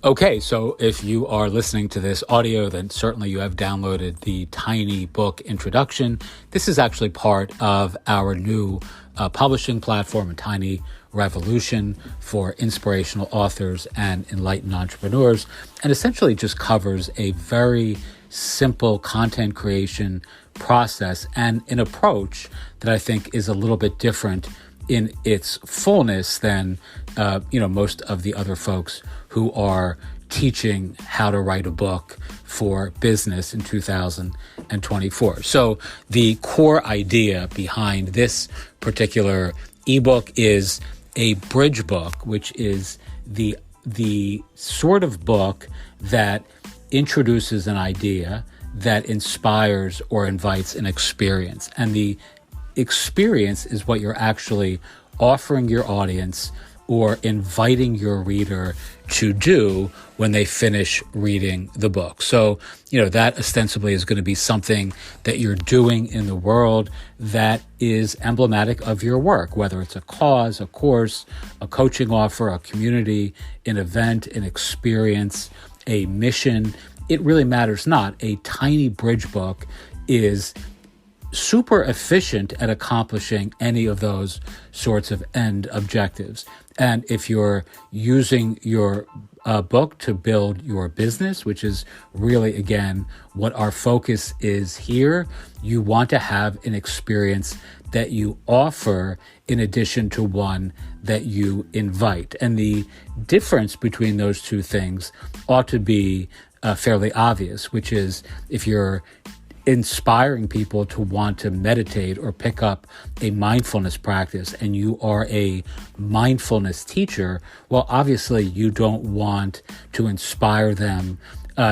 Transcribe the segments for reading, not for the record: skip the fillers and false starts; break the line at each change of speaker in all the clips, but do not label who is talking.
Okay, so if you are listening to this audio, then certainly you have downloaded the Tiny Book Introduction. This is actually part of our new publishing platform, a Tiny Revolution, for inspirational authors and enlightened entrepreneurs, and essentially just covers a very simple content creation process and an approach that I think is a little bit different in its fullness than most of the other folks who are teaching how to write a book for business in 2024. So the core idea behind this particular ebook is a bridge book, which is the sort of book that introduces an idea that inspires or invites an experience. And the experience is what you're actually offering your audience or inviting your reader to do when they finish reading the book. So, that ostensibly is going to be something that you're doing in the world that is emblematic of your work, whether it's a cause, a course, a coaching offer, a community, an event, an experience, a mission. It really matters not. A tiny bridge book is super efficient at accomplishing any of those sorts of end objectives. And if you're using your book to build your business, which is really, again, what our focus is here, you want to have an experience that you offer in addition to one that you invite. And the difference between those two things ought to be fairly obvious, which is if you're inspiring people to want to meditate or pick up a mindfulness practice and you are a mindfulness teacher, well, obviously you don't want to inspire them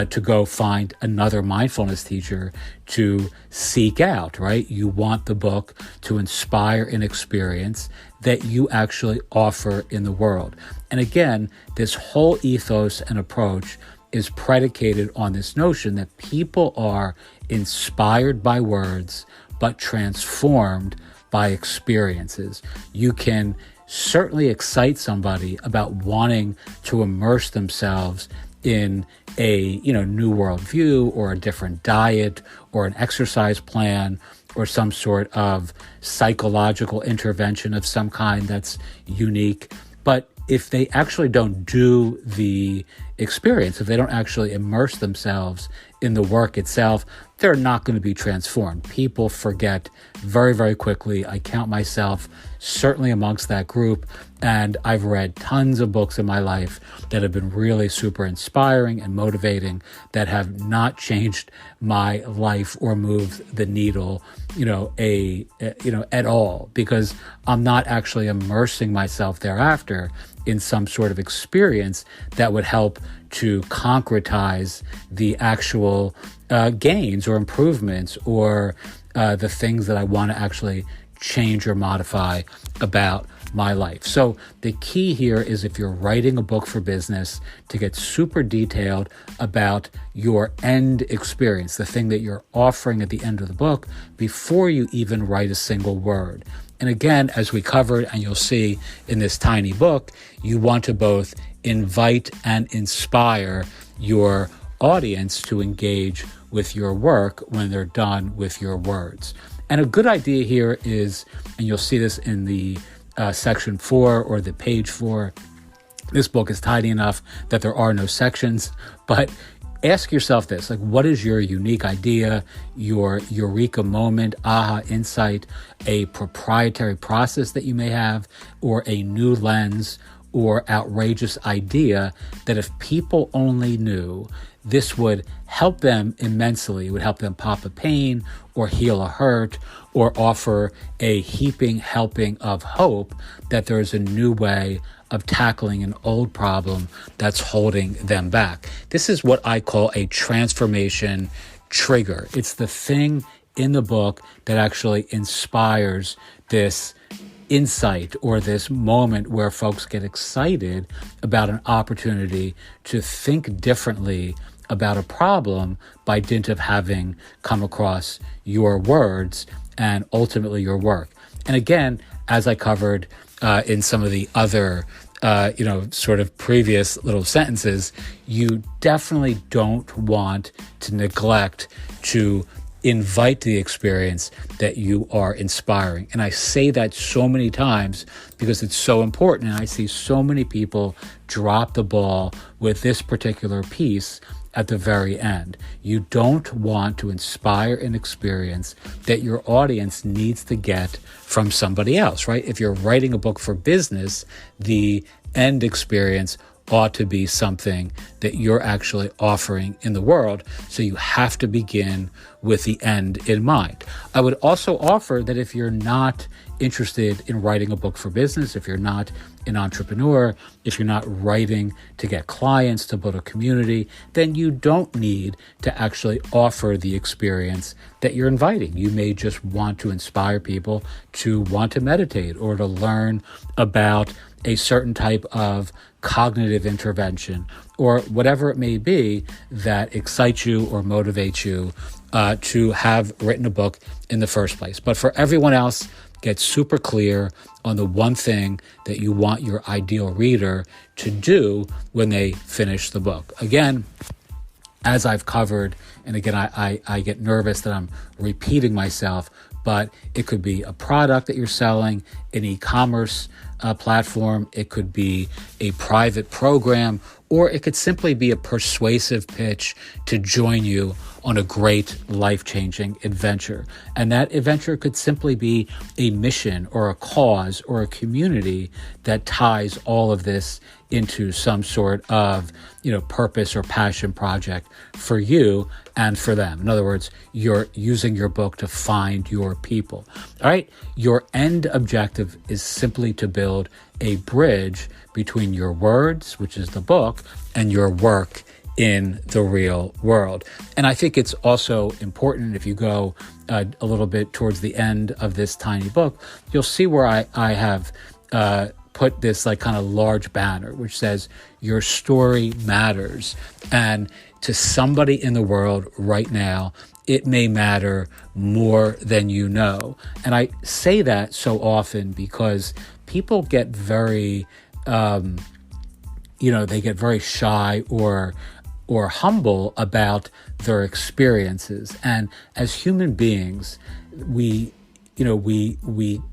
to go find another mindfulness teacher to seek out, right? You want the book to inspire an experience that you actually offer in the world. And again, this whole ethos and approach is predicated on this notion that people are inspired by words, but transformed by experiences. You can certainly excite somebody about wanting to immerse themselves in a new worldview or a different diet or an exercise plan or some sort of psychological intervention of some kind that's unique. But if they actually don't do the experience, if they don't actually immerse themselves in the work itself, they're not going to be transformed. People forget very, very quickly. I count myself certainly amongst that group, and I've read tons of books in my life that have been really super inspiring and motivating that have not changed my life or moved the needle, at all, because I'm not actually immersing myself thereafter in some sort of experience that would help to concretize the actual gains or improvements or the things that I want to actually change or modify about my life. So the key here is, if you're writing a book for business, to get super detailed about your end experience, the thing that you're offering at the end of the book, before you even write a single word. And again, as we covered, and you'll see in this tiny book, you want to both invite and inspire your audience to engage with your work when they're done with your words. And a good idea here is, and you'll see this in the section 4 or the page 4, this book is tiny enough that there are no sections, but ask yourself this, what is your unique idea, your eureka moment, aha insight, a proprietary process that you may have, or a new lens or outrageous idea that if people only knew, this would help them immensely. It would help them pop a pain or heal a hurt or offer a heaping helping of hope that there's a new way of tackling an old problem that's holding them back. This is what I call a transformation trigger. It's the thing in the book that actually inspires this insight or this moment where folks get excited about an opportunity to think differently about a problem by dint of having come across your words and ultimately your work. And again, as I covered in some of the other sort of previous little sentences, you definitely don't want to neglect to invite the experience that you are inspiring. And I say that so many times because it's so important. And I see so many people drop the ball with this particular piece at the very end. You don't want to inspire an experience that your audience needs to get from somebody else, right? If you're writing a book for business, the end experience ought to be something that you're actually offering in the world. So you have to begin with the end in mind. I would also offer that if you're not interested in writing a book for business, if you're not an entrepreneur, if you're not writing to get clients, to build a community, then you don't need to actually offer the experience that you're inviting. You may just want to inspire people to want to meditate or to learn about a certain type of cognitive intervention or whatever it may be that excites you or motivates you to have written a book in the first place. But for everyone else, get super clear on the one thing that you want your ideal reader to do when they finish the book. Again, as I've covered, and again, I get nervous that I'm repeating myself, but it could be a product that you're selling, an e-commerce platform, it could be a private program, or it could simply be a persuasive pitch to join you on a great life-changing adventure. And that adventure could simply be a mission or a cause or a community that ties all of this into some sort of, purpose or passion project for you and for them. In other words, you're using your book to find your people. All right. Your end objective is simply to build a bridge between your words, which is the book, and your work in the real world. And I think it's also important, if you go a little bit towards the end of this tiny book, you'll see where I have put this like kind of large banner, which says, your story matters. And to somebody in the world right now, it may matter more than you know. And I say that so often because people get very, they get very shy or humble about their experiences. And as human beings, we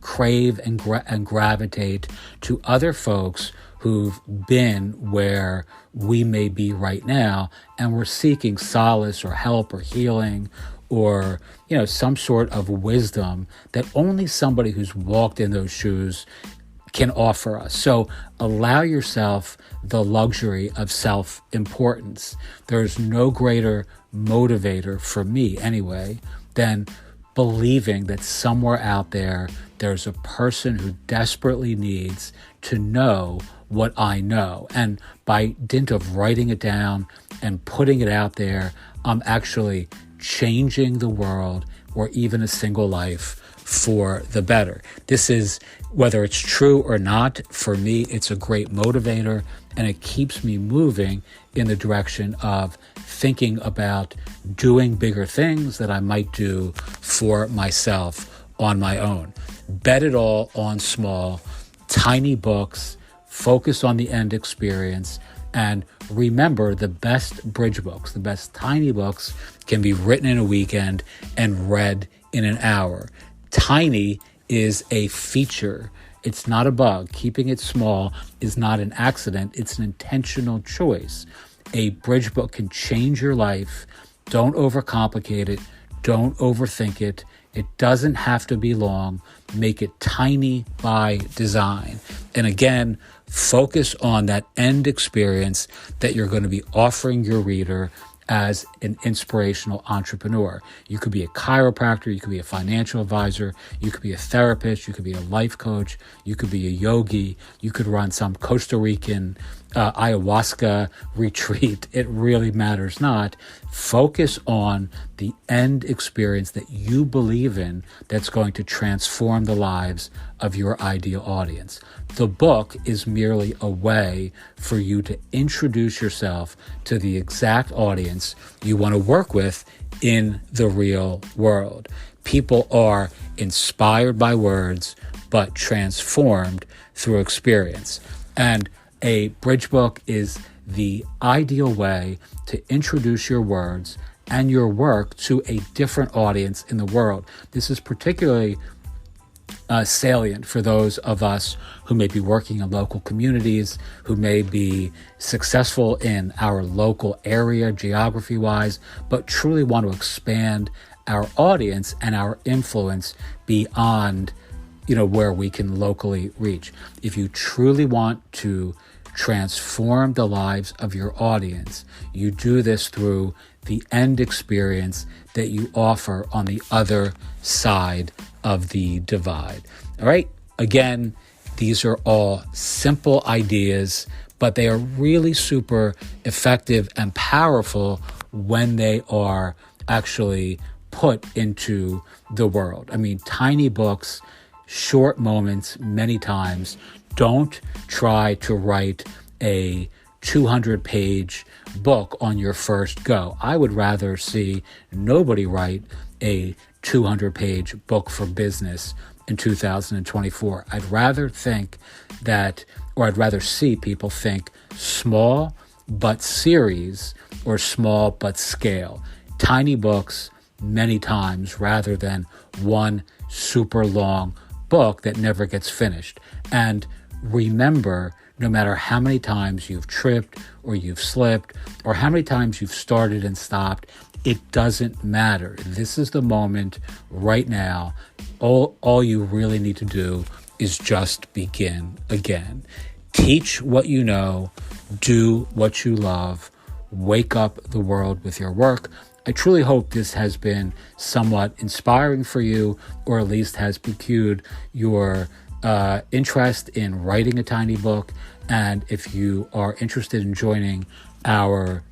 crave and gravitate to other folks who've been where we may be right now, and we're seeking solace or help or healing or, some sort of wisdom that only somebody who's walked in those shoes can offer us. So allow yourself the luxury of self-importance. There's no greater motivator for me anyway than believing that somewhere out there, there's a person who desperately needs to know what I know. And by dint of writing it down and putting it out there, I'm actually changing the world or even a single life for the better. This is, whether it's true or not, for me, it's a great motivator, and it keeps me moving in the direction of thinking about doing bigger things that I might do for myself on my own. Bet it all on small, tiny books, focus on the end experience, and remember, the best bridge books, the best tiny books can be written in a weekend and read in an hour. Tiny is a feature. It's not a bug. Keeping it small is not an accident. It's an intentional choice. A bridge book can change your life. Don't overcomplicate it. Don't overthink it. It doesn't have to be long. Make it tiny by design. And again, focus on that end experience that you're going to be offering your reader as an inspirational entrepreneur. You could be a chiropractor, you could be a financial advisor, you could be a therapist, you could be a life coach, you could be a yogi, you could run some Costa Rican ayahuasca retreat. It really matters not. Focus on the end experience that you believe in that's going to transform the lives of your ideal audience. The book is merely a way for you to introduce yourself to the exact audience you want to work with in the real world. People are inspired by words, but transformed through experience. And a bridge book is the ideal way to introduce your words and your work to a different audience in the world. This is particularly salient for those of us who may be working in local communities, who may be successful in our local area geography-wise, but truly want to expand our audience and our influence beyond, where we can locally reach. If you truly want to transform the lives of your audience, you do this through the end experience that you offer on the other side of the divide. All right. Again, these are all simple ideas, but they are really super effective and powerful when they are actually put into the world. I mean, tiny books, short moments, many times. Don't try to write a 200-page book on your first go. I would rather see nobody write a 200-page book for business in 2024. I'd rather see people think small but series or small but scale. Tiny books many times rather than one super long book that never gets finished. And remember, no matter how many times you've tripped or you've slipped or how many times you've started and stopped, it doesn't matter. This is the moment right now. All you really need to do is just begin again. Teach what you know, do what you love, wake up the world with your work. I truly hope this has been somewhat inspiring for you, or at least has piqued your interest in writing a tiny book. And if you are interested in joining our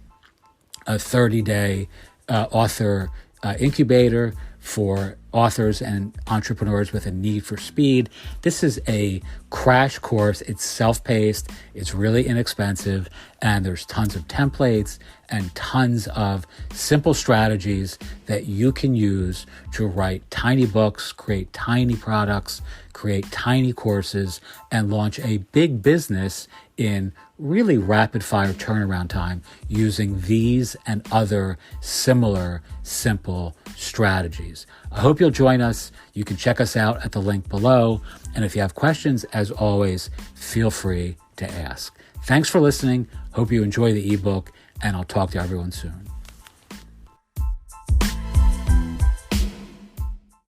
30-day author incubator for authors and entrepreneurs with a need for speed, this is a crash course. It's self-paced, it's really inexpensive, and there's tons of templates and tons of simple strategies that you can use to write tiny books, create tiny products, create tiny courses, and launch a big business in really rapid fire turnaround time using these and other similar simple strategies. I hope you'll join us. You can check us out at the link below. And if you have questions, as always, feel free to ask. Thanks for listening. Hope you enjoy the ebook, and I'll talk to everyone soon.